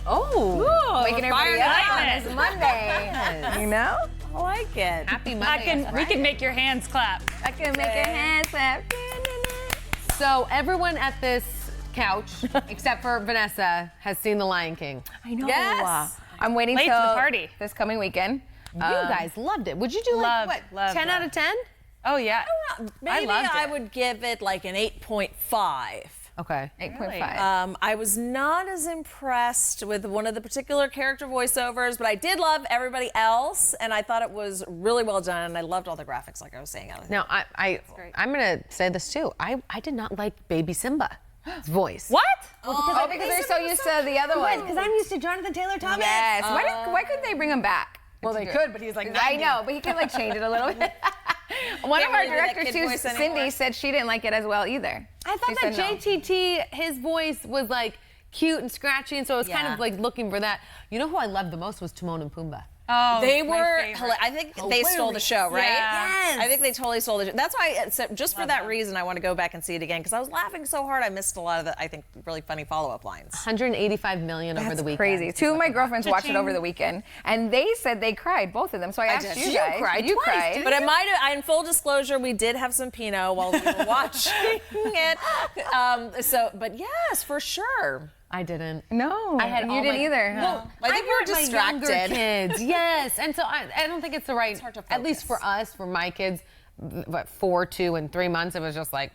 Oh, waking everybody up on this Monday. You know? I like it. Happy Monday. We can make your hands clap. I can make your hands clap. So everyone at this couch, except for Vanessa, has seen The Lion King. I know. Yes. I'm waiting Late to till the party. this coming weekend. You guys loved it. Would you do like, what, loved 10 out of 10? Oh, yeah. Maybe loved I it. would give it like an 8.5. Okay. 8.5. I was not as impressed with one of the particular character voiceovers, but I did love everybody else, and I thought it was really well done, and I loved all the graphics, like I was saying. Now, I'm going to say this too. I did not like Baby Simba's voice. What? Oh, because they're so used to the other one. Because I'm used to Jonathan Taylor Thomas. Yes. Why couldn't they bring him back? Well, they could, but he's like 90. I know, but he can like change it a little bit. One of Can't our really do that directors, kid too, voice anymore. Cindy, said she didn't like it as well either. I thought She that said no. JTT, his voice was like cute and scratchy, and so I was kind Yeah. of like looking for that. You know who I loved the most was Timon and Pumbaa. Oh, They my were, favorite. I think they stole the show, right? Yeah. Yes. I think they totally stole the show. That's why, so just for that reason, I want to go back and see it again, because I was laughing so hard I missed a lot of the, I think, really funny follow-up lines. 185 million over That's the weekend. crazy. Two of my girlfriends watched it Cha-ching. over the weekend, and they said they cried, both of them. So I asked did. you You guys. cried You twice, cried. didn't But it might have, in full disclosure, we did have some Pinot while we were watching it. But yes, for sure. I didn't. No, I had you all didn't my- either. Well, I think we were brought my younger distracted. kids, yes, and so I don't think it's the right. hard to At least focus. for us, for my kids, what 4, 2, and 3 months, it was just like,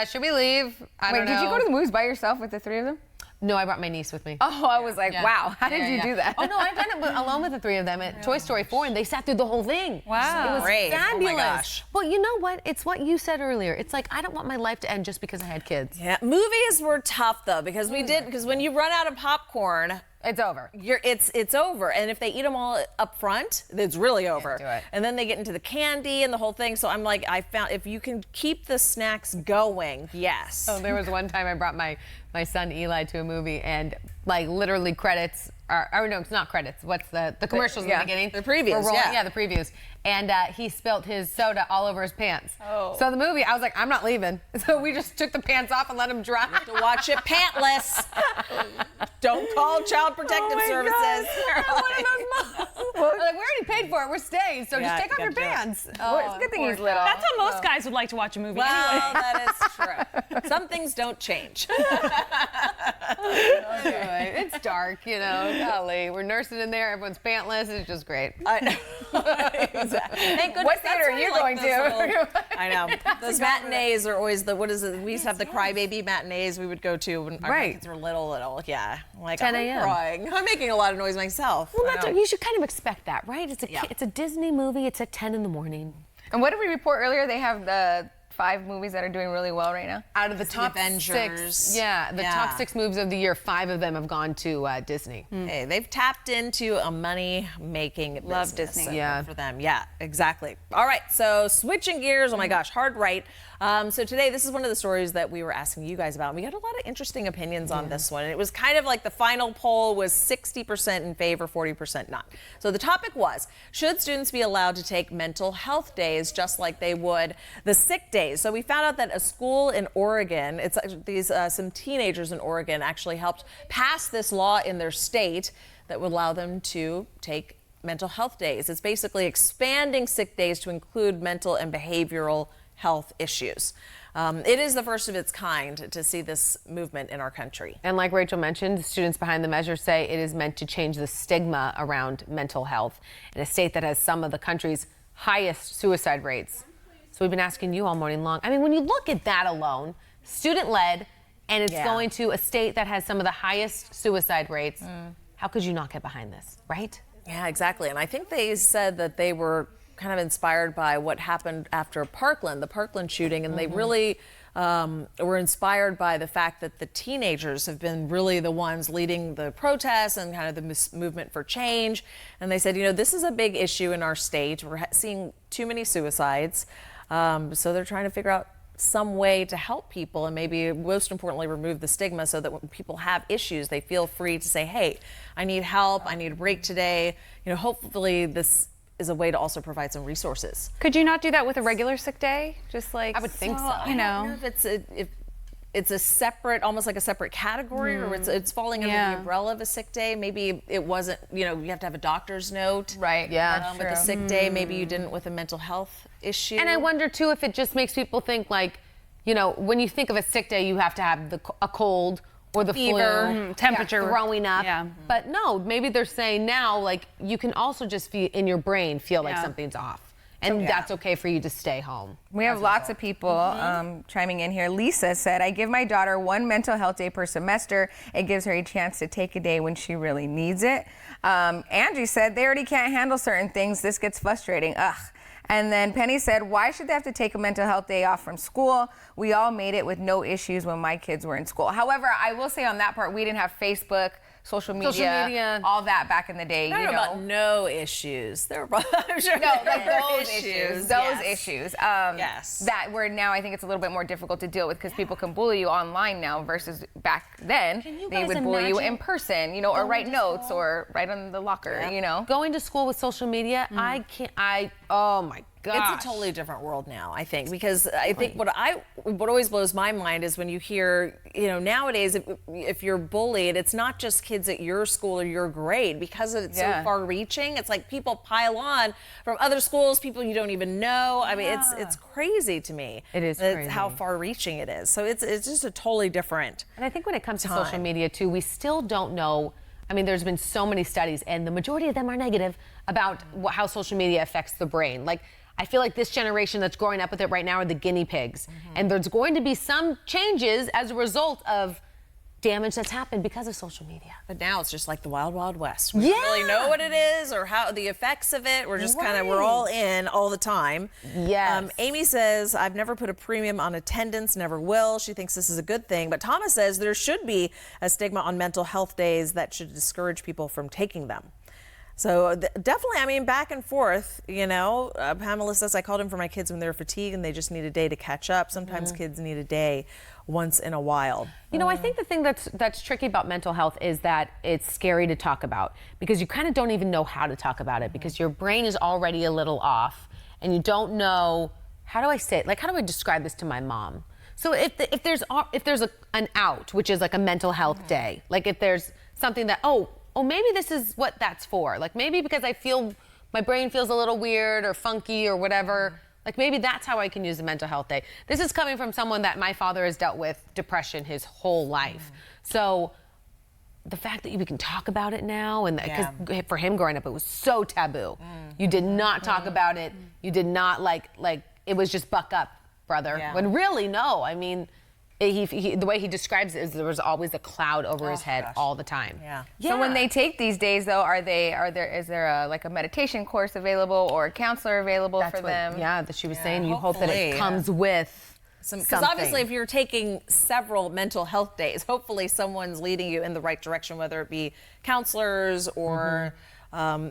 should we leave? I Wait, don't did you know. go to the movies by yourself with the three of them? No, I brought my niece with me. Oh, I was like, Yeah. wow, how did Yeah, you yeah. do that? Oh no, I've done it alone with the three of them at Toy Story 4, and they sat through the whole thing. Wow. It was Brave. Oh my fabulous. gosh. Well, you know what? It's what you said earlier. It's like I don't want my life to end just because I had kids. Yeah, movies were tough though, because when you run out of popcorn, It's over. it's over. And if they eat them all up front, it's really over. do it. And then they get into the candy and the whole thing. So I'm like, I found if you can keep the snacks going, yes. So there was one time I brought my son Eli to a movie, and like literally credits. Or no, it's not credits. What's the commercials yeah, in the beginning? the previews, Were rolling- yeah. the previews. And he spilt his soda all over his pants. Oh. So the movie, I was like, I'm not leaving. So we just took the pants off and let him dry. To watch it pantless. Don't call Child Protective Services. We're like, we already paid for it. We're staying. So Yeah, just take off your good job. pants. Well, it's a good thing he's little. That's how most guys would like to watch a movie anyway. Well, that is true. Some things don't change. Anyway, it's dark, you know. Golly, we're nursing in there. Everyone's pantless. It's just great. I know. Exactly. Thank goodness. What theater that's are why you I like going those to? little- I know. Those matinees are always the, what is it? We used to have the crybaby matinees we would go to when our Right. kids were little. Yeah. Like, 10 I'm a.m. crying. I'm making a lot of noise myself. Well, I know. you should kind of expect that, right? Yeah. It's a Disney movie. It's at 10 in the morning. And what did we report earlier? They have the 5 movies that are doing really well right now. Out of the top Avengers. 6, the Yeah. top 6 movies of the year, 5 of them have gone to Disney. Hey, they've tapped into a money-making business. Love Disney. So Yeah. good for them. Yeah, exactly. All right, so switching gears. Oh my gosh, hard right. So today, this is one of the stories that we were asking you guys about. And we got a lot of interesting opinions on this one. And it was kind of like the final poll was 60% in favor, 40% not. So the topic was, should students be allowed to take mental health days just like they would the sick days? So we found out that a school in Oregon, it's some teenagers in Oregon actually helped pass this law in their state that would allow them to take mental health days. It's basically expanding sick days to include mental and behavioral health issues. It is the first of its kind to see this movement in our country. And like Rachel mentioned, the students behind the measure say it is meant to change the stigma around mental health in a state that has some of the country's highest suicide rates. So we've been asking you all morning long. I mean, when you look at that alone, student-led, and it's Yeah. going to a state that has some of the highest suicide rates, how could you not get behind this, right? Yeah, exactly. And I think they said that they were kind of inspired by what happened after Parkland, the Parkland shooting, and they really were inspired by the fact that the teenagers have been really the ones leading the protests and kind of the movement for change. And they said, you know, this is a big issue in our state. We're seeing too many suicides. So they're trying to figure out some way to help people and maybe most importantly remove the stigma so that when people have issues they feel free to say, hey, I need help, I need a break today. You know, hopefully this is a way to also provide some resources. Could you not do that with a regular sick day? Just like I would think so. You I don't know. know if it's a separate, almost like a separate category, or it's falling under the umbrella of a sick day. Maybe it wasn't, you have to have a doctor's note. Right. Yeah. With a sick day, maybe you didn't with a mental health issue. And I wonder too if it just makes people think like, when you think of a sick day, you have to have a cold or the Fever, flu, temperature. throwing up. Yeah. But no, maybe they're saying now like you can also just feel in your brain feel like Yeah. something's off. And that's okay for you to stay home. We have lots of people chiming in here. Lisa said, I give my daughter 1 mental health day per semester. It gives her a chance to take a day when she really needs it. Angie said, they already can't handle certain things. This gets frustrating. Ugh. And then Penny said, why should they have to take a mental health day off from school? We all made it with no issues when my kids were in school. However, I will say on that part, we didn't have Facebook, social media, all that back in the day. I don't know about no issues. There were, I'm sure No, there like were those issues. Yes. Yes. That where now I think it's a little bit more difficult to deal with because people can bully you online now versus back then you they guys would bully you imagine in person, or write notes or write on the locker, Going to school with social media, oh my gosh. It's a totally different world now, I think, because I think what always blows my mind is when you hear, nowadays if you're bullied, it's not just kids at your school or your grade because it's so far-reaching. It's like people pile on from other schools, people you don't even know. I mean, it's crazy to me. It is That's crazy. how far-reaching it is. So it's just a totally different. And I think when it comes to social media too, we still don't know. I mean, there's been so many studies, and the majority of them are negative about how social media affects the brain. Like, I feel like this generation that's growing up with it right now are the guinea pigs. And there's going to be some changes as a result of damage that's happened because of social media. But now it's just like the wild, wild west. We don't really know what it is or how the effects of it. We're just we're all in all the time. Yes. Amy says, I've never put a premium on attendance, never will. She thinks this is a good thing. But Thomas says there should be a stigma on mental health days that should discourage people from taking them. So definitely, back and forth, Pamela says, I called in for my kids when they were fatigued and they just need a day to catch up. Sometimes kids need a day once in a while. I think the thing that's tricky about mental health is that it's scary to talk about because you kind of don't even know how to talk about it because your brain is already a little off and you don't know, how do I say it? Like, how do I describe this to my mom? So if there's an out, which is like a mental health day, like if there's something that, oh, maybe this is what that's for. Like maybe because my brain feels a little weird or funky or whatever. Like maybe that's how I can use a mental health day. This is coming from someone that my father has dealt with depression his whole life. So the fact that we can talk about it now, and because for him growing up, it was so taboo. You did not talk about it. You did not like it was just buck up, brother. Yeah. When really, no. The way he describes it is there was always a cloud over his head all the time. Yeah. So when they take these days, though, is there a meditation course available or a counselor available for them? Yeah, that she was saying. You hope that it hopefully, comes with because obviously if you're taking several mental health days, hopefully someone's leading you in the right direction, whether it be counselors or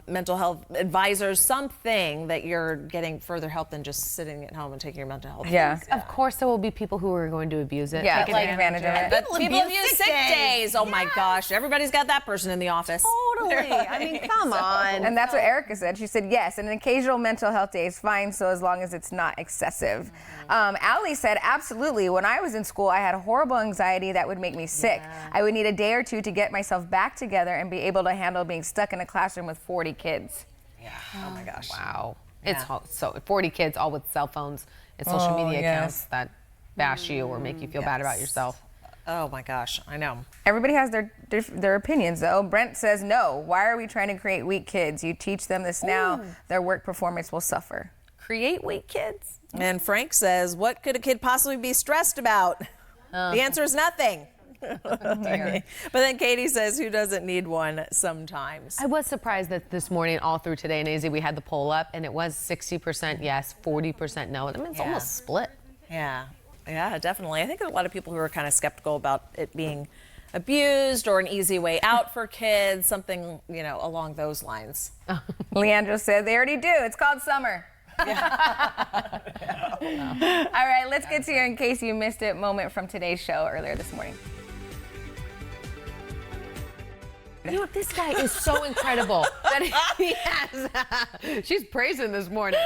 mental health advisors, something that you're getting further help than just sitting at home and taking your mental health days. Of course, there will be people who are going to abuse it. Yeah, take advantage of it. People abuse sick days. Oh my gosh, everybody's got that person in the office. Totally. Come on. And that's what Erica said. She said, yes, an occasional mental health day is fine, so as long as it's not excessive. Allie said, absolutely. When I was in school, I had horrible anxiety that would make me sick. I would need a day or two to get myself back together and be able to handle being stuck in a classroom with 40 kids. Yeah. Oh my gosh. Wow. It's so 40 kids all with cell phones and social media accounts that bash you or make you feel bad about yourself. Oh my gosh, I know. Everybody has their opinions, though. Brent says, no. Why are we trying to create weak kids? You teach them this now, their work performance will suffer. Create weak kids. And Frank says, what could a kid possibly be stressed about? The answer is nothing. But then Katie says, who doesn't need one sometimes? I was surprised that this morning, all through today in AZ, we had the poll up, and it was 60% yes, 40% no. I mean, it's almost split. Yeah, definitely. I think there are a lot of people who are kind of skeptical about it being abused or an easy way out for kids, something, along those lines. Leandro said, they already do. It's called summer. All right, let's get to your in case you missed it moment from today's show earlier this morning. You know what? This guy is so incredible that he has. She's praising this morning.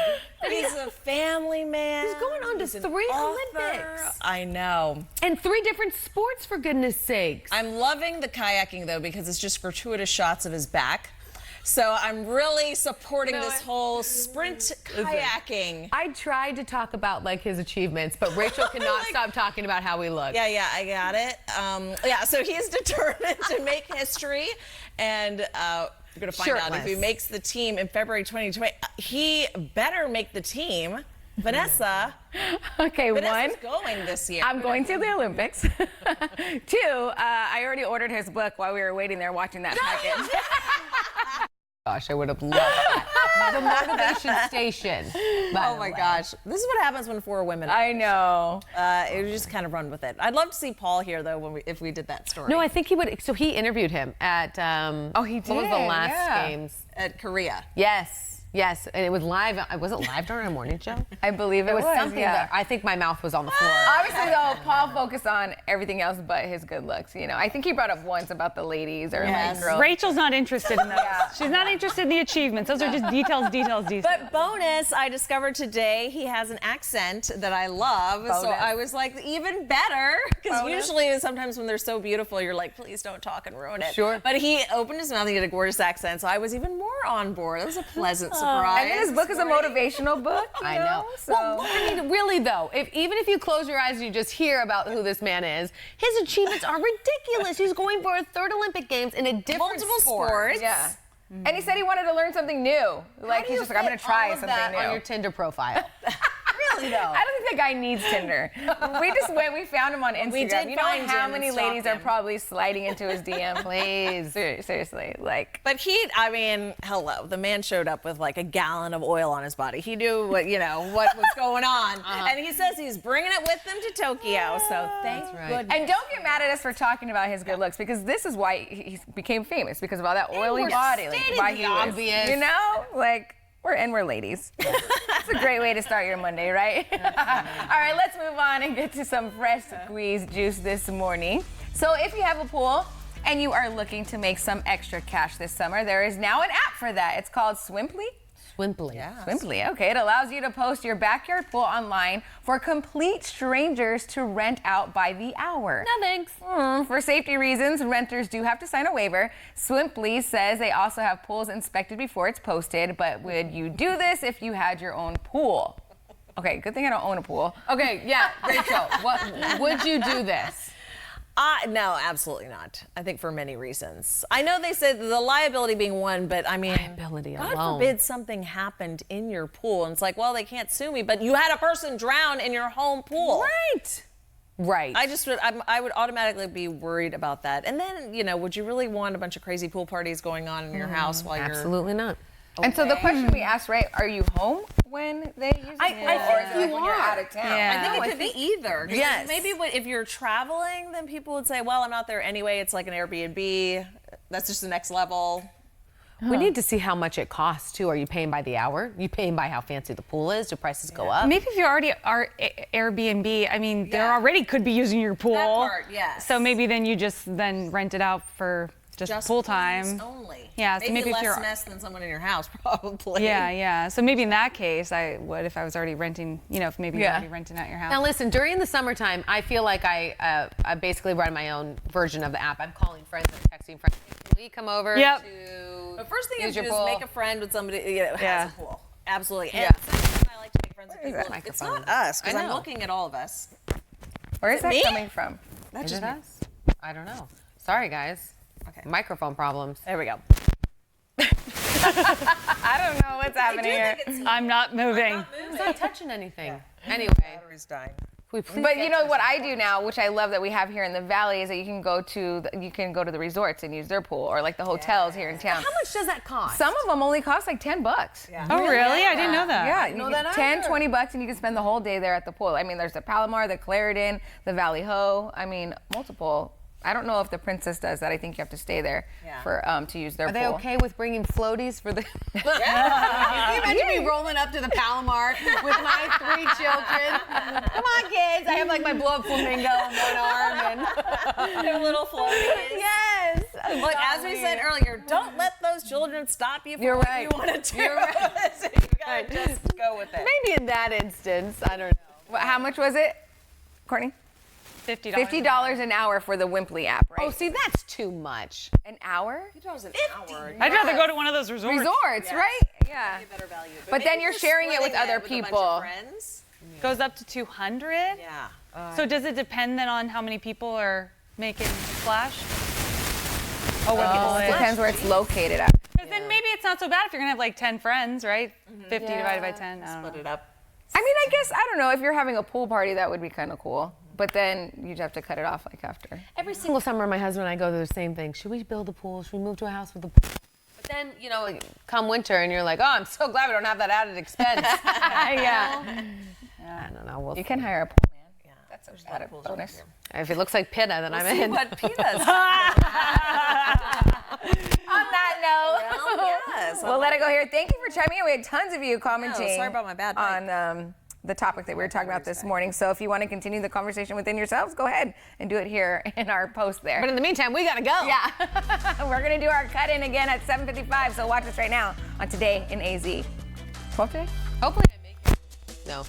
He's a family man. He's going on to He's an 3 author. Olympics. I know. And 3 different sports, for goodness sakes. I'm loving the kayaking though because it's just gratuitous shots of his back. So I'm really supporting this whole sprint kayaking. I tried to talk about like his achievements, but Rachel cannot stop talking about how he looks. Yeah, I got it. So he's determined to make history, and we're going to find out if he makes the team in February 2020. He better make the team. Vanessa. Okay, Vanessa's going this year. I'm going to the Olympics. 2, I already ordered his book while we were waiting there watching that package. Gosh, I would have loved that. The motivation station. Oh my gosh. This is what happens when 4 women. I know. It would just kind of run with it. I'd love to see Paul here though if we did that story. No, I think he would. So he interviewed him at. He What was the did, last yeah. games? At Korea. Yes, and it was live. Was it live during our morning show? I believe it was something yeah. that I think my mouth was on the floor. Obviously, though, Paul focused on everything else but his good looks. You know, I think he brought up once about the ladies or like girls. Rachel's not interested in those. She's not interested in the achievements. Those are just details. But bonus, I discovered today he has an accent that I love. So Bonus. I was like, even better. Because Bonus. usually sometimes when they're so beautiful, you're like, please don't talk and ruin it. Sure. But he opened his mouth and he had a gorgeous accent. So I was even more on board. It was a pleasant surprise. And then his book is a motivational book. I know. So. Well, I mean, really though, even if you close your eyes and you just hear about who this man is, his achievements are ridiculous. He's going for a 3rd Olympic Games in a different Multiple sport. sports. Yeah. And he said he wanted to learn something new. Like he's just like, I'm going to try all of something that new. on your Tinder profile. Really though. I don't think that guy needs Tinder. We found him on Instagram. We did you know find how him many and stalked ladies are him. probably sliding into his DM? Please. Seriously, like. But hello, the man showed up with like a gallon of oil on his body. He knew what was going on. And he says he's bringing it with him to Tokyo. So thank goodness. And don't get mad at us for talking about his good looks because this is why he became famous because of all that oily we're body. stating Why the he was, obvious. you know, like we're ladies. It's a great way to start your Monday, right? All right, let's move on and get to some fresh squeezed juice this morning. So if you have a pool and you are looking to make some extra cash this summer, there is now an app for that. It's called Swimply. Swimply. Yeah. Swimply, okay. It allows you to post your backyard pool online for complete strangers to rent out by the hour. No thanks. For safety reasons, renters do have to sign a waiver. Swimply says they also have pools inspected before it's posted, but would you do this if you had your own pool? Okay, good thing I don't own a pool. Okay, yeah, Rachel, would you do this? No, absolutely not. I think for many reasons. I know they said the liability being one, but I mean, Liability God alone. forbid something happened in your pool. And it's like, well, they can't sue me, but you had a person drown in your home pool. Right. I would automatically be worried about that. And then, would you really want a bunch of crazy pool parties going on in your house while you're... Absolutely not. And so the question we asked, right, are you home when they use it? I think or is it like you when you're are. out of town? Yeah. I think it could be either. 'Cause Yes. Maybe if you're traveling, then people would say, well, I'm out there anyway. It's like an Airbnb. That's just the next level. We need to see how much it costs too. Are you paying by the hour? Are you paying by how fancy the pool is? Do prices go up? Maybe if you already are Airbnb, I mean, they already could be using your pool. That part, yes. So maybe then you just rent it out for just pool time. pools only. Yeah, so maybe if less you're- mess than someone in your house, probably. Yeah. So maybe in that case, I would if I was already renting. If maybe you're already renting out your house. Now listen, during the summertime, I feel like I basically run my own version of the app. I'm calling friends, I'm texting friends. Can we come over Yep. to The first thing you use do your is pool? make a friend with somebody who has a pool. Absolutely. And Yeah. second thing I like to make friends with people. that It's microphone? not us, because I I'm know. looking at all of us. Where is that me? coming from? That's Is just it me. us? I don't know. Sorry, guys. Okay. Microphone problems. There we go. I don't know what's happening here. I'm not moving. I'm not touching anything. Anyway, Battery's dying. can we please But get you know to what I do now, which I love that we have here in the valley, is that you can go to the resorts and use their pool, or like the hotels here in town. How much does that cost? Some of them only cost like $10. Yeah. Oh, really? I didn't know that. Yeah, know you that get 10, either. 20 bucks, and you can spend the whole day there at the pool. I mean, there's the Palomar, the Clarendon, the Valley Ho. I mean, multiple. I don't know if the Princess does that. I think you have to stay there for to use their Are pool. they okay with bringing floaties for the? Can you imagine me rolling up to the Palomar with my 3 children? Come on, kids! I have like my blow-up flamingo in one arm and Their little floaties. yes. Look, as we said earlier, don't let those children stop you from You're what right. you want to do. You're right. So you gotta just go with it. Maybe in that instance, I don't know. How much was it, Courtney? $50. $50 an hour for the Wimply app, right? Oh, see, that's too much. An hour? I'd rather go to one of those resorts. Resorts, right? Yeah. Better value. But then maybe you're just sharing it with splitting other with a bunch of people. friends. Goes up to 200. Yeah. So does it depend then on how many people are making the splash? Oh, what Depends where it's located at. Because then maybe it's not so bad if you're gonna have like 10 friends, right? 50 divided by 10. I don't know. Split it up. I mean, I guess, I don't know, if you're having a pool party, that would be kind of cool. But then you'd have to cut it off like after. Every single summer, my husband and I go through the same thing. Should we build a pool? Should we move to a house with a pool? But then, you know, come winter and you're like, oh, I'm so glad we don't have that added expense. Yeah. I don't know. We'll You can hire a pool man. Yeah. That's a added bonus. If it looks like Pitta, then I'm See in. what Peta's. On that note, Yes. we'll let it go here. Thank you for chiming in. We had tons of you commenting sorry about my bad mic. on the topic that we were talking about this morning. So if you want to continue the conversation within yourselves, go ahead and do it here in our post there. But in the meantime, we gotta go. Yeah. We're going to do our cut in again at 7:55. So watch us right now on Today in AZ. 12 today? Hopefully I make it. No.